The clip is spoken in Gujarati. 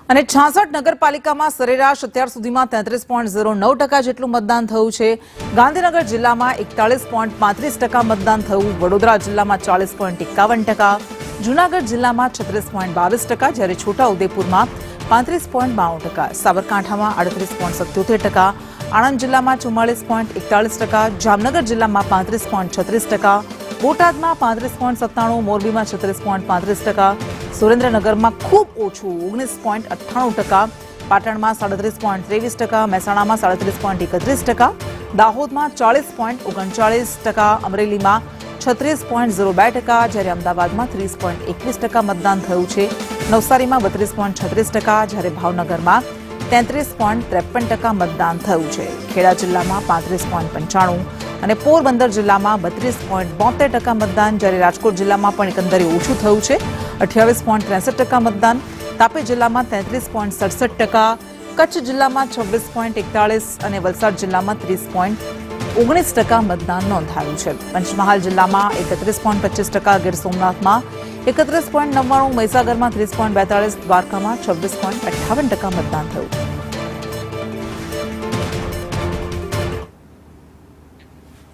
અને 66 નગરપાલિકામાં સરેરાશ અત્યાર સુધીમાં 33.09% જેટલું મતદાન થયું છે। ગાંધીનગર જિલ્લામાં 41.35% મતદાન થયું, વડોદરા જિલ્લામાં 40.51%, જૂનાગઢ જિલ્લામાં 36.22%, જ્યારે છોટાઉદેપુરમાં 35.52%, સાબરકાંઠામાં 38.77%, આણંદ જિલ્લામાં 44.41%, જામનગર જિલ્લામાં 35.36%, બોટાદમાં 35.97%, મોરબીમાં 36.35%, સુરેન્દ્રનગરમાં ખૂબ ઓછું 19.98%, પાટણમાં 37.23%, મહેસાણામાં 37.31%, દાહોદમાં 40.39%, અમરેલીમાં 36.02%, જ્યારે અમદાવાદમાં 30.21% મતદાન થયું છે, નવસારીમાં 32.36%, જ્યારે ભાવનગરમાં 33.53% મતદાન થયું છે, ખેડા જિલ્લામાં 35.95% અને પોરબંદર જિલ્લામાં 32.72% મતદાન, જ્યારે રાજકોટ જિલ્લામાં પણ એકંદરે ઓછું થયું છે, 28.63% મતદાન, તાપી જિલ્લામાં 33.67%, કચ્છ જિલ્લામાં 26.41% અને વલસાડ જિલ્લામાં 30.19% મતદાન નોંધાયું છે। પંચમહાલ જિલ્લામાં 31.25%, ગીર સોમનાથમાં 31.99%, મહીસાગરમાં 30.42%, દ્વારકામાં 26.58% મતદાન થયું।